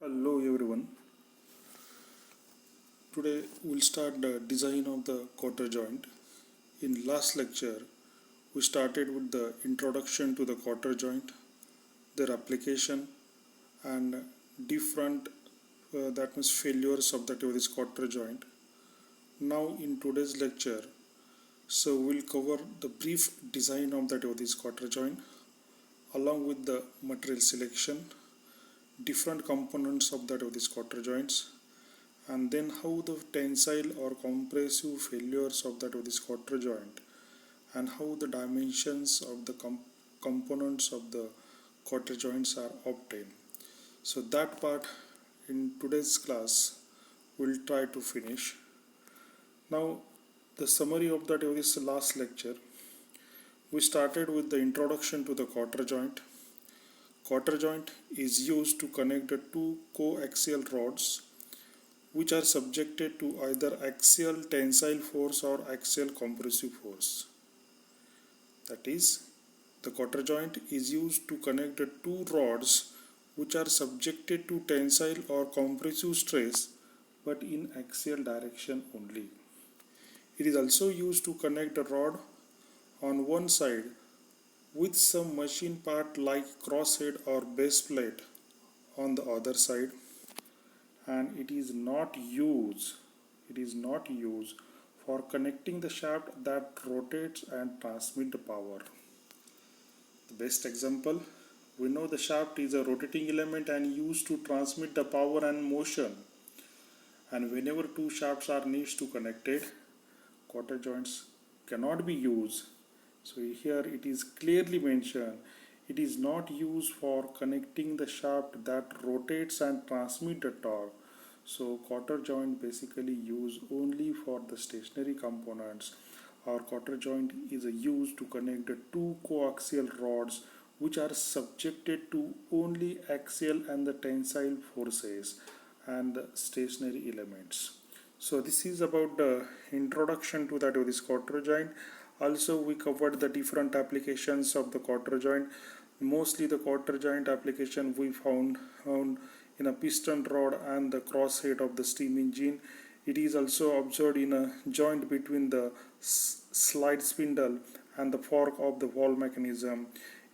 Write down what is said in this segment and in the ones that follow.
Hello everyone. Today we'll start the design of the quarter joint. In last lecture, we started with the introduction to the quarter joint, their application, and different that means failures of this quarter joint. Now in today's lecture, we'll cover the brief design of this quarter joint along with the material selection, different components of this quarter joints, and then how the tensile or compressive failures of this quarter joint and how the dimensions of the components of the quarter joints are obtained. So that part in today's class we'll try to finish. Now the summary of this last lecture, we started with the introduction to the quarter joint. Quarter joint is used to connect the two coaxial rods which are subjected to either axial tensile force or axial compressive force. That is, the quarter joint is used to connect the two rods which are subjected to tensile or compressive stress but in axial direction only. It is also used to connect a rod on one side with some machine part like crosshead or base plate on the other side, and it is not used for connecting the shaft that rotates and transmit the power. The best example, we know the shaft is a rotating element and used to transmit the power and motion, and whenever two shafts are needs to connected, quarter joints cannot be used. So here it is clearly mentioned, it is not used for connecting the shaft that rotates and transmit the torque. So quarter joint basically used only for the stationary components. Our quarter joint is used to connect the two coaxial rods which are subjected to only axial and the tensile forces and the stationary elements. So this is about the introduction to this quarter joint. Also we covered the different applications of the quarter joint. Mostly the quarter joint application we found in a piston rod and the crosshead of the steam engine. It is also observed in a joint between the slide spindle and the fork of the valve mechanism.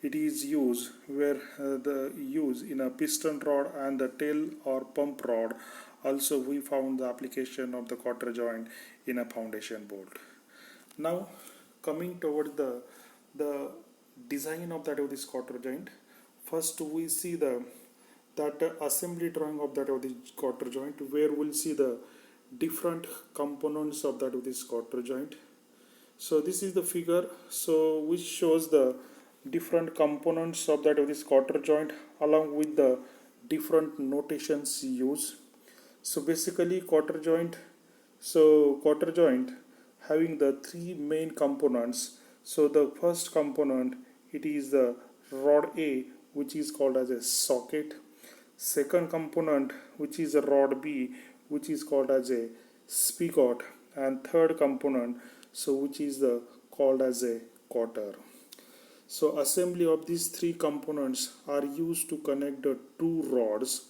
It is used where the use in a piston rod and the tail or pump rod. Also we found the application of the quarter joint in a foundation bolt. Now coming toward the design of this quarter joint, first we see that assembly drawing of this quarter joint, where we'll see the different components of this quarter joint. So this is the figure which shows the different components of this quarter joint along with the different notations used. So basically quarter joint having the three main components. So the first component, it is the rod A, which is called as a socket. Second component, which is a rod B, which is called as a spigot, and third component, which is called as a quarter. So assembly of these three components are used to connect the two rods.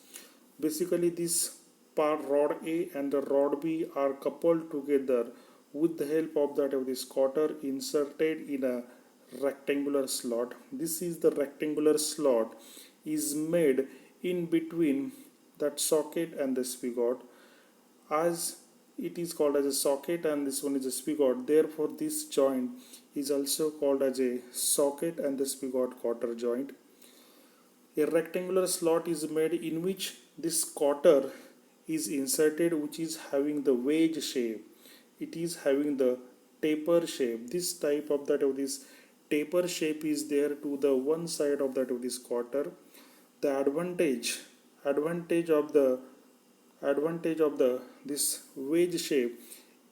Basically this part rod A and the rod B are coupled together with the help of this quarter inserted in a rectangular slot. This is the rectangular slot is made in between that socket and the spigot, as it is called as a socket and this one is a spigot. Therefore this joint is also called as a socket and the spigot quarter joint. A rectangular slot is made in which this quarter is inserted, which is having the wedge shape. It is having the taper shape. This type of this taper shape is there to the one side of this quarter. The advantage of this wedge shape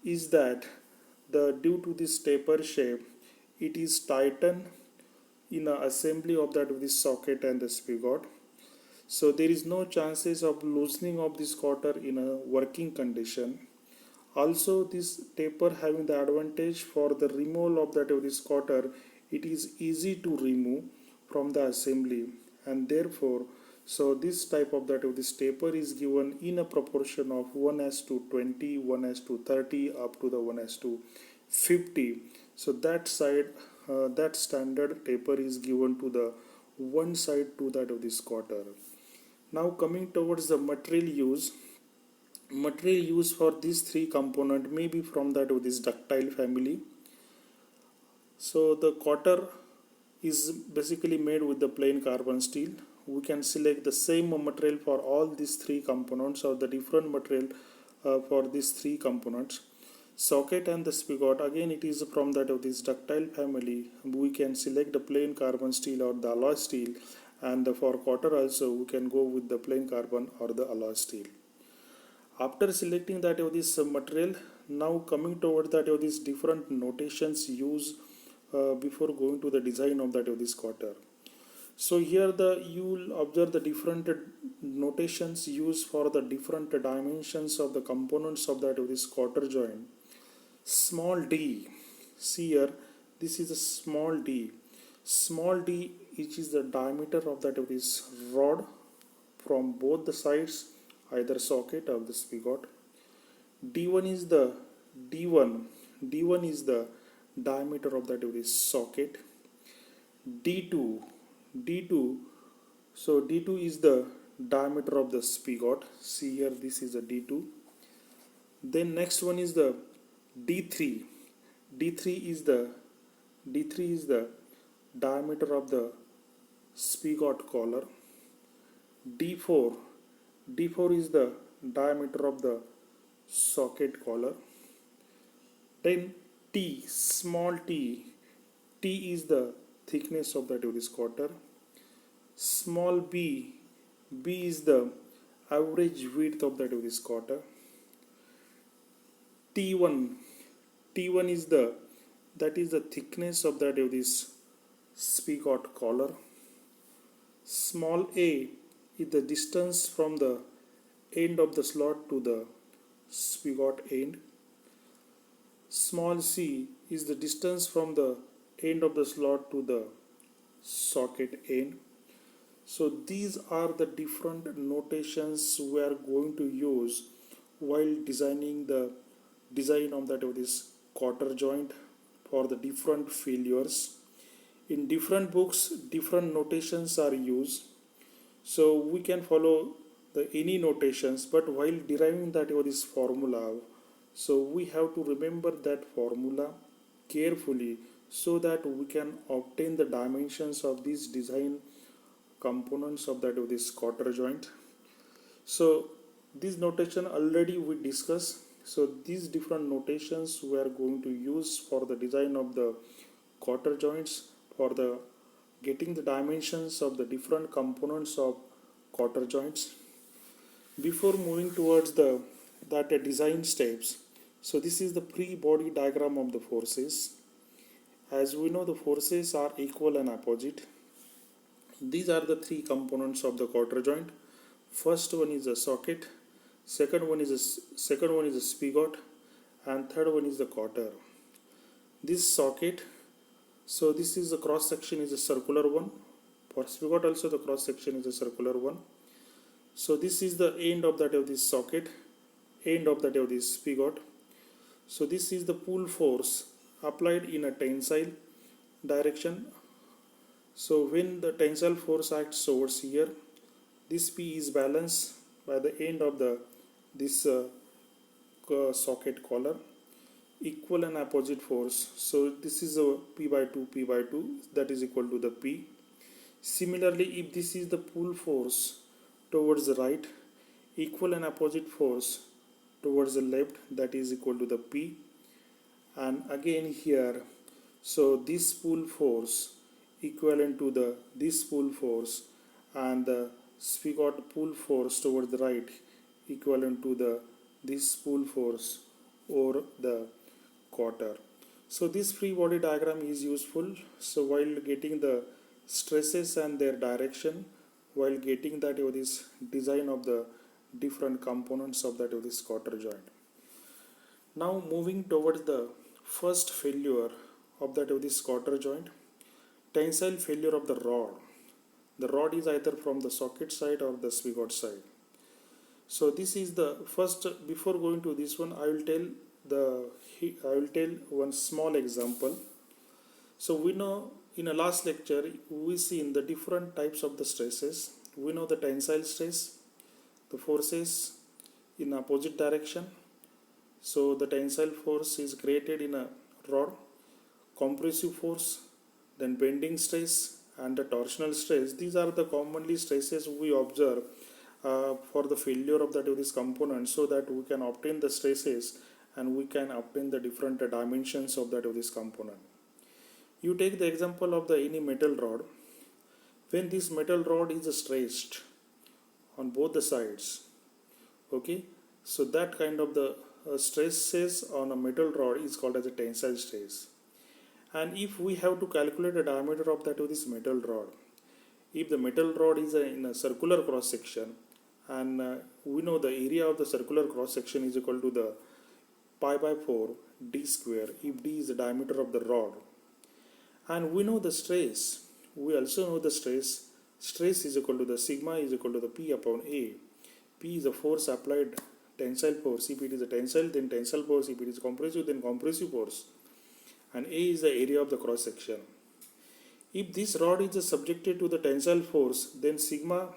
is that due to this taper shape, it is tightened in a assembly of this socket and the spigot. So there is no chances of loosening of this quarter in a working condition. Also this taper having the advantage for the removal of this quarter, it is easy to remove from the assembly, and therefore So this type of that this taper is given in a proportion of 1:20, 1:30, up to the 1:50. So that side, that standard taper is given to the one side to that of this quarter. Now coming towards the material use for these three component may be from that of this ductile family. So the quarter is basically made with the plain carbon steel. We can select the same material for all these three components, or the different material for these three components. Socket and the spigot, again it is from that of this ductile family. We can select the plain carbon steel or the alloy steel, and for quarter also we can go with the plain carbon or the alloy steel. After selecting that of this material, now coming towards that of these different notations used before going to the design of that of this quarter. So here you will observe the different notations used for the different dimensions of the components of that of this quarter joint. Small d, see here, this is a small d. Small d, which is the diameter of that of this rod from both the sides, either socket or the spigot. D1 is the D1 is the diameter of that of this socket. D2 D2 so D2 is the diameter of the spigot. See here, this is a D2. Then next one is the D3. D3 is the diameter of the spigot collar. D4 is the diameter of the socket collar. Then T, small t, T is the thickness of that of this quarter. Small b, B is the average width of that of this quarter. T1 is the thickness of that of this spigot collar. Small a is the distance from the end of the slot to the spigot end. Small c is the distance from the end of the slot to the socket end. So these are the different notations we are going to use while designing the design of that of this quarter joint for the different failures. In different books, different notations are used. So we can follow any notations, but while deriving that of this formula, so we have to remember that formula carefully so that we can obtain the dimensions of these design components of that of this quarter joint. So this notation already we discussed. So these different notations we are going to use for the design of the quarter joints, for the getting the dimensions of the different components of quarter joints. Before moving towards the design steps, so this is the pre-body diagram of the forces. As we know, the forces are equal and opposite. These are the three components of the quarter joint. First one is a socket, second one is a spigot, and third one is the quarter. This socket, so this is the cross section is a circular one. For spigot also the cross section is a circular one. So this is the end of that of this socket, end of that of this spigot. So this is the pull force applied in a tensile direction. So when the tensile force acts towards here, this P is balanced by the end of this socket collar. Equal and opposite force. So this is a P by 2, that is equal to the P. Similarly, if this is the pull force towards the right, equal and opposite force towards the left, that is equal to the P. And again here, so this pull force equivalent to this pull force, and the spigot pull force towards the right equivalent to this pull force or the quarter. So this free body diagram is useful. So while getting the stresses and their direction, while getting that of this design of the different components of that of this quarter joint. Now moving towards the first failure of that of this quarter joint, tensile failure of the rod. The rod is either from the socket side or the spigot side. So this is the first. Before going to this one, I will tell one small example. So we know in a last lecture we see in the different types of the stresses. We know the tensile stress, the forces in opposite direction. So the tensile force is created in a rod, compressive force, then bending stress and the torsional stress. These are the commonly stresses we observe for the failure of this component, so that we can obtain the stresses and we can obtain the different dimensions of this component. You take the example of the any metal rod. When this metal rod is stressed on both the sides, okay, so that kind of the stresses on a metal rod is called as a tensile stress. And if we have to calculate the diameter of this metal rod, if the metal rod is in a circular cross section, and we know the area of the circular cross section is equal to the pi by 4 d square if d is the diameter of the rod. And we know the stress. We also know the stress. Stress is equal to the sigma is equal to the P upon A. P is the force applied, tensile force. If it is a tensile, then tensile force. If it is compressive, then compressive force. And A is the area of the cross section. If this rod is subjected to the tensile force, then sigma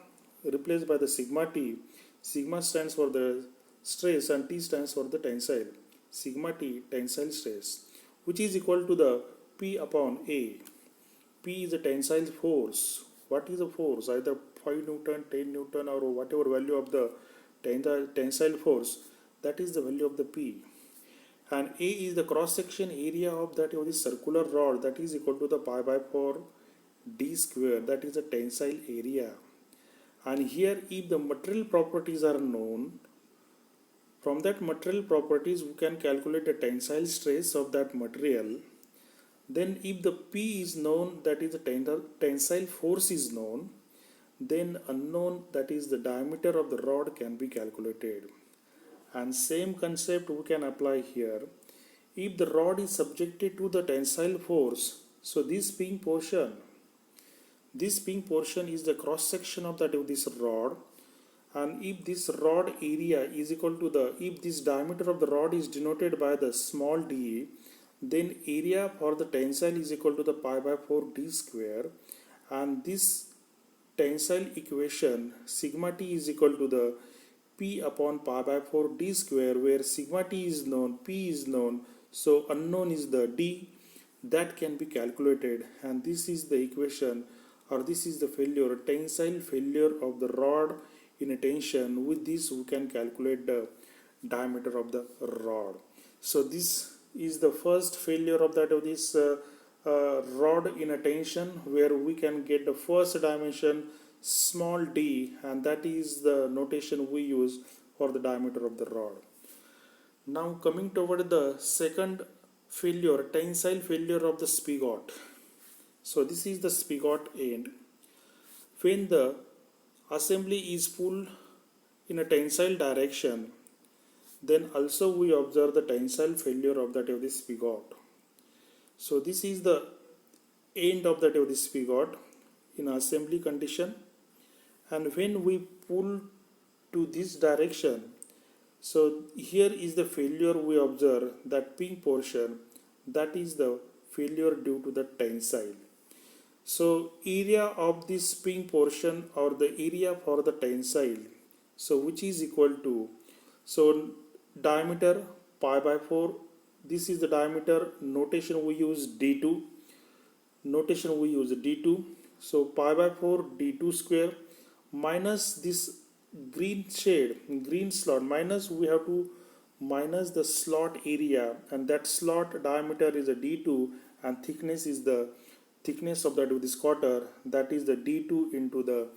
replaced by the sigma T. Sigma stands for the stress and T stands for the tensile. Sigma T, tensile stress, which is equal to the P upon A. P is a tensile force. What is a force? Either 5 Newton, 10 Newton or whatever value of the tensile force. That is the value of the P. And A is the cross section area of this circular rod, that is equal to the pi by 4 d square, that is the tensile area. And here if the material properties are known, from that material properties we can calculate the tensile stress of that material. Then if the P is known, that is the tensile force is known, then unknown, that is the diameter of the rod, can be calculated. And same concept we can apply here. If the rod is subjected to the tensile force, so this pink portion is the cross section of this rod. And if this rod area is equal to if this diameter of the rod is denoted by the small d, then area for the tensile is equal to the pi by 4 d square. And this tensile equation, sigma t is equal to the P upon pi by 4 d square, where sigma t is known, P is known, so unknown is the d, that can be calculated. And this is the equation, or this is the failure, tensile failure of the rod in a tension. With this we can calculate the diameter of the rod. So this is the first failure of this rod in a tension, where we can get the first dimension small d, and that is the notation we use for the diameter of the rod. Now coming toward the second failure, tensile failure of the spigot. So this is the spigot end. When the assembly is pulled in a tensile direction, then also we observe the tensile failure of this spigot. So this is the end of this spigot in assembly condition. And when we pull to this direction, so here is the failure we observe, that pink portion, that is the failure due to the tensile. So area of this pink portion, or the area for the tensile, so which is equal to, so diameter pi by 4, this is the diameter, notation we use d2, so pi by 4 d2 square minus this green slot, minus we have to minus the slot area, and that slot diameter is a d2, and thickness is the thickness of this quarter, that is the d2 into the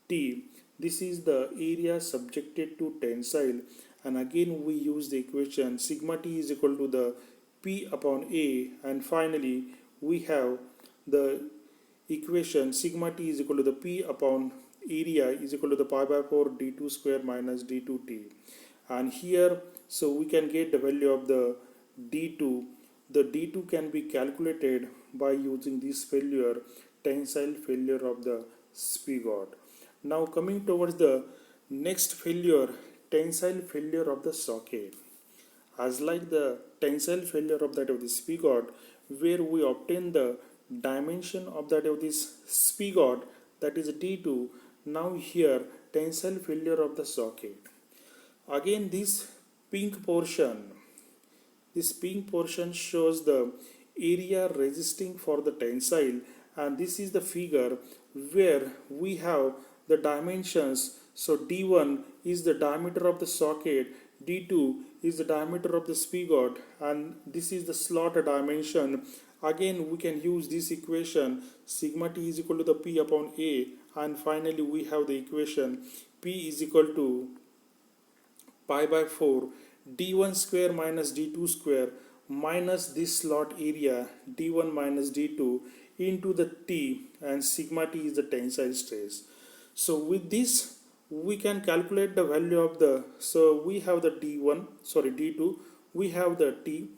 t. This is the area subjected to tensile, and again we use the equation sigma t is equal to the P upon A, and finally we have the equation sigma t is equal to the P upon area is equal to the pi by 4 d2 square minus d2t. And here, so we can get the value of the d2. The d2 can be calculated by using this failure, tensile failure of the spigot. Now coming towards the next failure, tensile failure of the socket. As like the tensile failure of that of the spigot, where we obtain the dimension of that of this spigot, that is D2. Now here tensile failure of the socket. Again this pink portion shows the area resisting for the tensile, and this is the figure where we have the dimensions. So D1 is the diameter of the socket, D2 is the diameter of the spigot, and this is the slot dimension. Again we can use this equation, sigma T is equal to the P upon A, and finally we have the equation P is equal to pi by 4 d1 square minus d2 square minus this slot area d1 minus d2 into the T, and sigma T is the tensile stress. So with this we can calculate the value of the, so we have the d2, we have the T,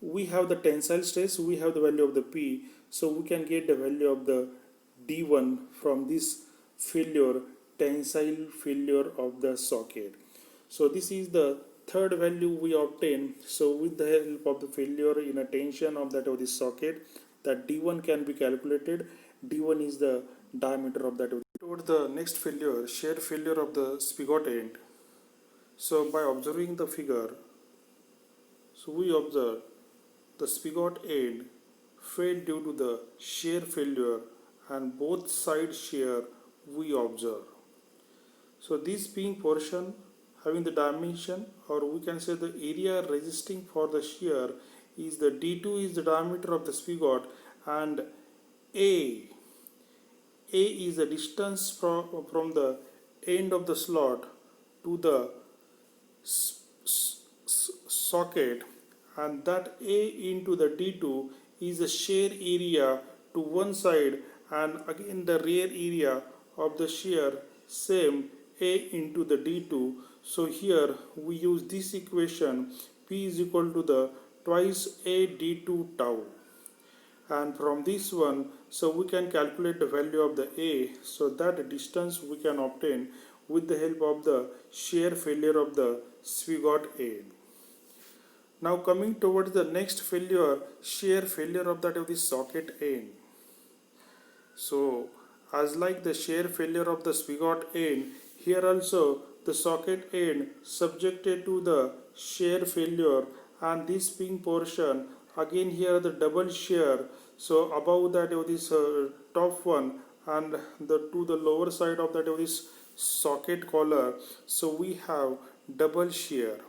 we have the tensile stress, we have the value of the P, so we can get the value of the d1 from this failure, tensile failure of the socket. So this is the third value we obtain. So with the help of the failure in a tension of that of the socket, that d1 can be calculated. d1 is the diameter of that. Towards the next failure, shear failure of the spigot end. So by observing the figure, so we observe the spigot end failed due to the shear failure, and both side shear we observe. So this pink portion having the dimension, or we can say the area resisting for the shear, is the D2 is the diameter of the spigot, and A is the distance from the end of the slot to the socket, and that A into the D2 is the shear area to one side, and again the rear area of the shear same A into the D2. So here we use this equation, P is equal to the twice A D2 tau, and from this one so we can calculate the value of the A, so that distance we can obtain with the help of the shear failure of the spigot end. Now coming towards the next failure, shear failure of that of the socket end. So as like the shear failure of the spigot end, here also the socket end subjected to the shear failure, and this pink portion again here the double shear. So above that of this top one, and the to the lower side of that of this socket collar, so we have double shear,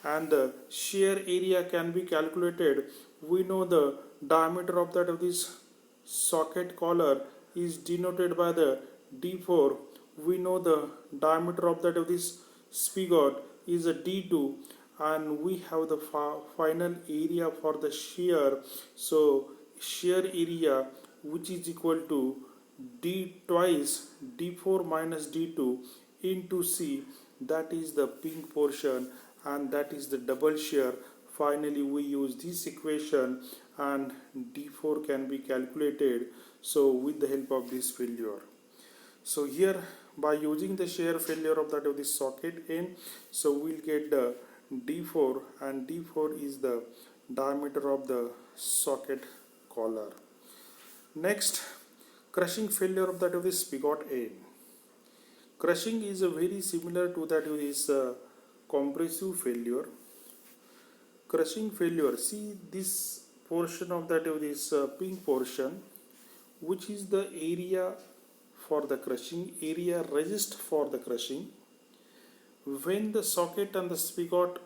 and the shear area can be calculated. We know the diameter of that of this socket collar is denoted by the D4. We know the diameter of that of this spigot is a D2, and we have the final area for the shear. So shear area, which is equal to D twice D4 minus D2 into C, that is the pink portion, and that is the double shear. Finally we use this equation, and D4 can be calculated, so with the help of this failure. So here by using the shear failure of that of the socket end, so we'll get the D4, and D4 is the diameter of the socket collar. Next, crushing failure of that of the spigot end. Crushing is very similar to that of this compressive failure. Crushing failure, see this portion of that of this pink portion, which is the area for the crushing, area resist for the crushing. When the socket and the spigot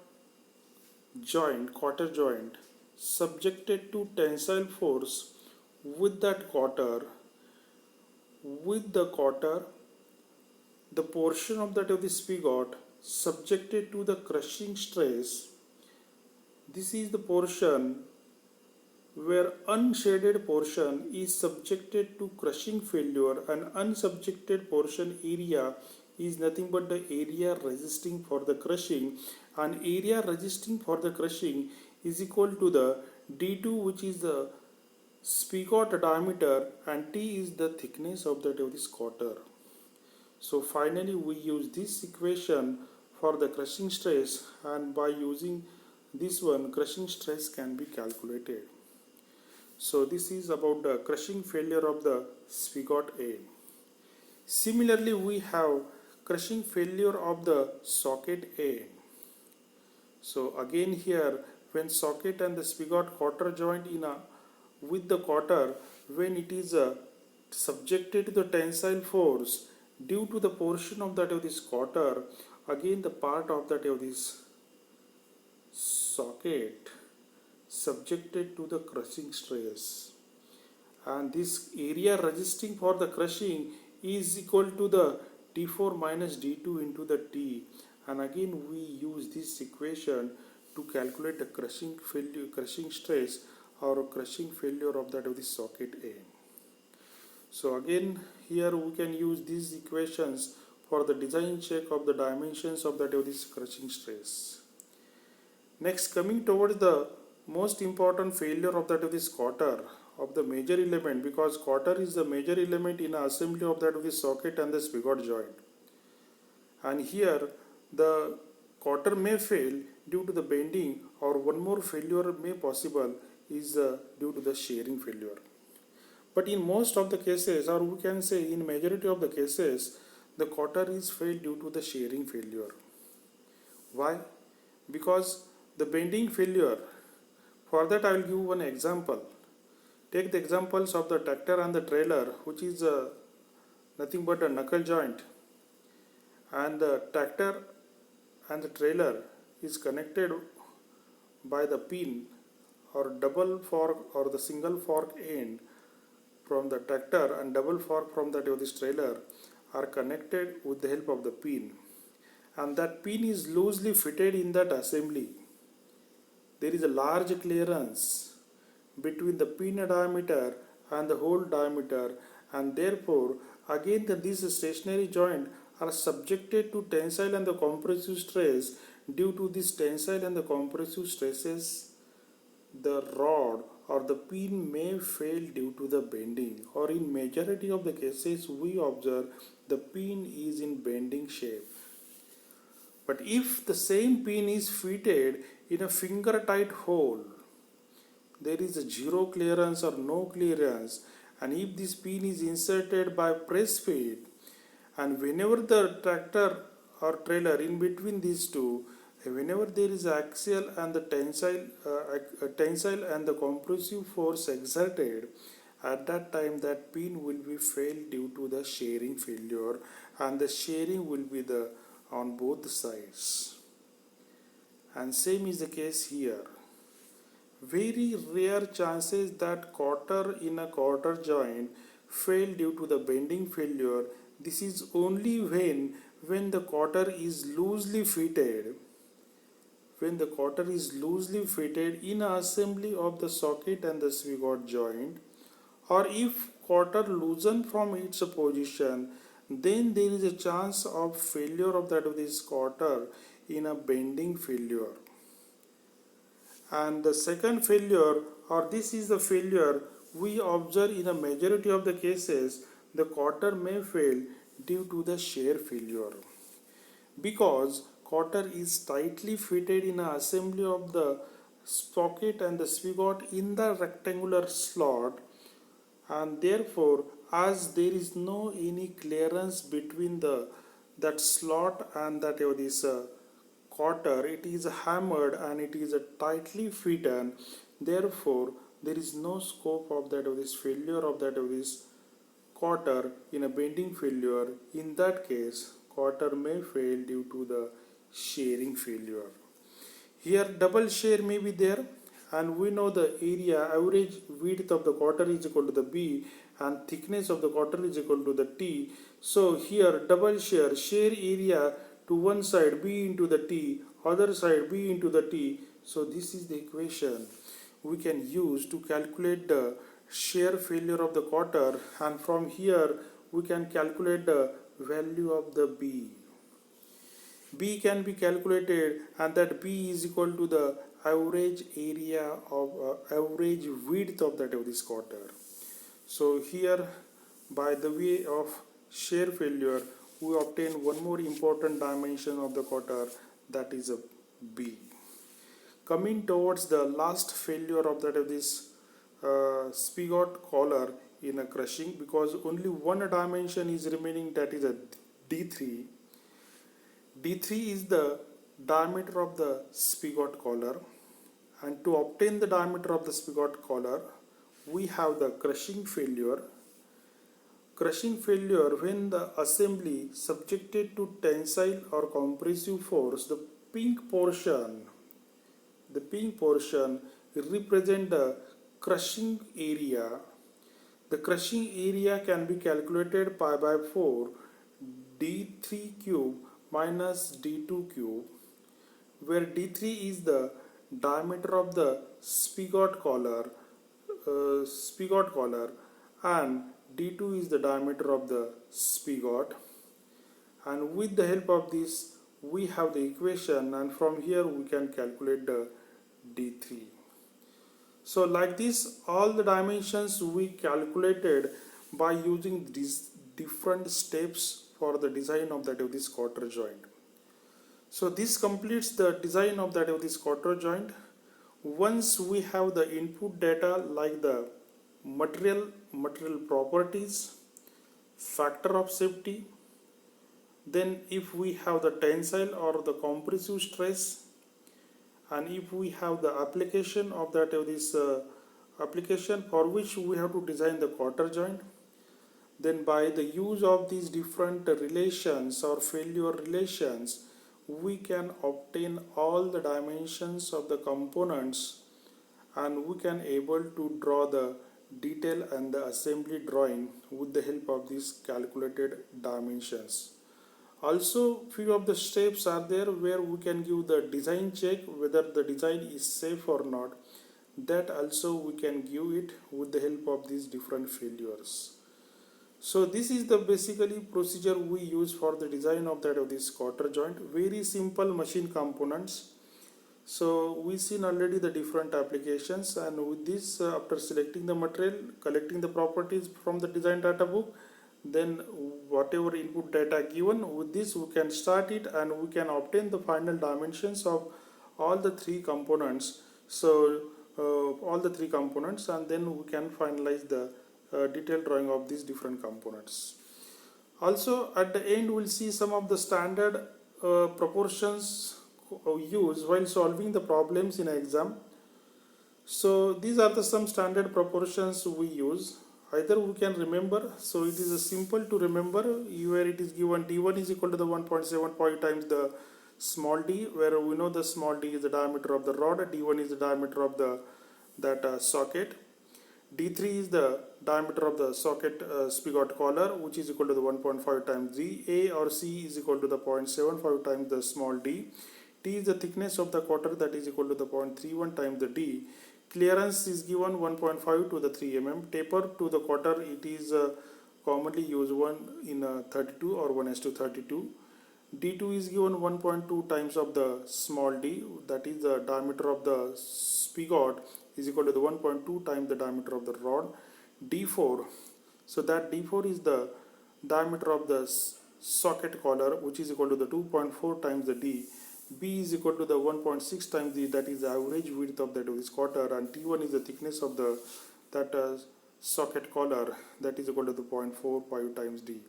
joint, quarter joint, subjected to tensile force with that quarter, the portion of that of the spigot subjected to the crushing stress, this is the portion where unshaded portion is subjected to crushing failure, and unsubjected portion area is nothing but the area resisting for the crushing, and area resisting for the crushing is equal to the D2, which is the spigot diameter and T is the thickness of this quarter. So finally we use this equation for the crushing stress, and by using this one crushing stress can be calculated. So this is about the crushing failure of the spigot A. Similarly we have crushing failure of the socket A. So again here, when socket and the spigot quarter joint in a with the quarter, when it is subjected to the tensile force due to the portion of that of this quarter, again the part of that of this socket subjected to the crushing stress, and this area resisting for the crushing is equal to the T4 minus D2 into the T, and again we use this equation to calculate the crushing stress or crushing failure of that of the socket A. So again here we can use these equations for the design check of the dimensions of that of this crushing stress. Next, coming towards the most important failure of that of this quarter of the major element, because quarter is the major element in assembly of that of the socket and the spigot joint, and here the quarter may fail due to the bending, or one more failure may possible is due to the shearing failure. But in most of the cases, or we can say in majority of the cases, the quarter is failed due to the shearing failure. Why? Because the bending failure, for that I will give one example. Take the examples of the tractor and the trailer, which is nothing but a knuckle joint, and the tractor and the trailer is connected by the pin or double fork or the single fork end from the tractor, and double fork from that of this trailer are connected with the help of the pin, and that pin is loosely fitted in that assembly. There is a large clearance between the pin diameter and the hole diameter, and therefore again these stationary joints are subjected to tensile and the compressive stress. Due to this tensile and the compressive stresses, the rod or the pin may fail due to the bending, or in majority of the cases we observe the pin is in bending shape. But if the same pin is fitted in a finger tight hole, there is a zero clearance or no clearance, and if this pin is inserted by press fit, and whenever the tractor or trailer in between these two, whenever there is axial and the tensile and the compressive force exerted, at that time that pin will be failed due to the shearing failure, and the shearing will be on both sides. And same is the case here. Very rare chances that quarter in a quarter joint fail due to the bending failure. This is only when the quarter is loosely fitted. When the quarter is loosely fitted in assembly of the socket and the spigot joint, or if quarter loosen from its position, then there is a chance of failure of this quarter in a bending failure. And the second failure, or this is the failure we observe in a majority of the cases, the quarter may fail due to the shear failure, because quarter is tightly fitted in an assembly of the socket and the spigot in the rectangular slot, and therefore as there is no any clearance between that slot and that this quarter, it is hammered and it is tightly fitted, therefore there is no scope of this failure of this quarter in a bending failure. In that case quarter may fail due to the shearing failure. Here double shear may be there, and we know the area average width of the quarter is equal to the B and thickness of the quarter is equal to the T. So here double shear area to one side B into the T, other side B into the T. So this is the equation we can use to calculate the shear failure of the quarter, and from here we can calculate the value of the B. B can be calculated, and that B is equal to the average area of average width of that of this quarter. So here, by the way of shear failure, we obtain one more important dimension of the quarter, that is a B. Coming towards the last failure of that of this spigot collar in a crushing, because only one dimension is remaining, that is a D3. D3 is the diameter of the spigot collar, and to obtain the diameter of the spigot collar, we have the crushing failure. Crushing failure when the assembly subjected to tensile or compressive force, the pink portion represent the crushing area. The crushing area can be calculated pi by 4 d3 cube minus d2 cube, where d3 is the diameter of the spigot collar, and d2 is the diameter of the spigot. And with the help of this, we have the equation, and from here we can calculate the d3. So like this, all the dimensions we calculated by using these different steps for the design of that of this quarter joint. So this completes the design of that of this quarter joint. Once we have the input data like the material properties, factor of safety, then if we have the tensile or the compressive stress, and if we have the application of that of this application for which we have to design the quarter joint, then by the use of these different relations or failure relations, we can obtain all the dimensions of the components, and we can able to draw the detail and the assembly drawing with the help of these calculated dimensions. Also, few of the steps are there where we can give the design check whether the design is safe or not. That also we can give it with the help of these different failures. So this is the basically procedure we use for the design of that of this quarter joint. Very simple machine components. So we seen already the different applications, and with this after selecting the material, collecting the properties from the design data book, then whatever input data given, with this we can start it and we can obtain the final dimensions of all the three components. So all the three components, and then we can finalize the detailed drawing of these different components. Also at the end we'll see some of the standard proportions used while solving the problems in an exam. So these are the some standard proportions we use. Either we can remember, so it is a simple to remember, where it is given d1 is equal to the 1.75 times the small d, where we know the small d is the diameter of the rod, d1 is the diameter of the socket, d3 is the diameter of the socket spigot collar, which is equal to the 1.5 times d, a or c is equal to the 0.75 times the small d, t is the thickness of the quarter, that is equal to the 0.31 times the d. Clearance is given 1.5 to the 3 mm. Taper to the quarter, it is commonly used 1 in 32 or 1:32. D2 is given 1.2 times of the small d, that is the diameter of the spigot is equal to the 1.2 times the diameter of the rod. D4, so that D4 is the diameter of the socket collar, which is equal to the 2.4 times the d. B is equal to the 1.6 times the, that is the average width of that is quarter, and T1 is the thickness of the socket collar, that is equal to the 0.45 times d.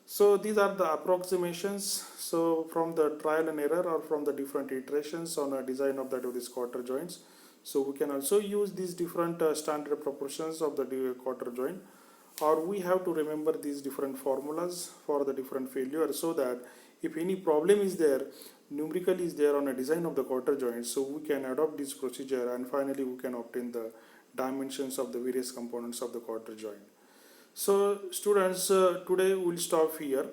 So these are the approximations. So from the trial and error or from the different iterations on a design of that of this quarter joints. So we can also use these different standard proportions of the quarter joint, or we have to remember these different formulas for the different failures, so that if any problem is there, numerically is there on a design of the quarter joint, so we can adopt this procedure and finally we can obtain the dimensions of the various components of the quarter joint. So students, today we'll stop here.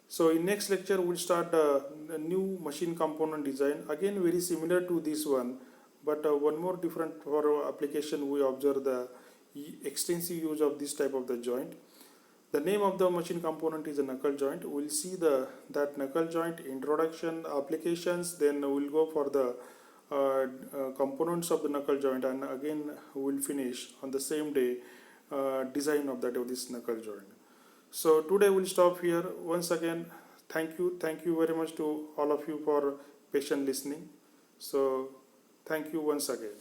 So in next lecture we'll start a new machine component design, again very similar to this one, but one more different for application. We observe the extensive use of this type of the joint. The name of the machine component is a knuckle joint. We'll see that knuckle joint introduction, applications, then we'll go for the components of the knuckle joint, and again we'll finish on the same day design of this knuckle joint. So today we'll stop here. Once again, thank you very much to all of you for patient listening. So thank you once again.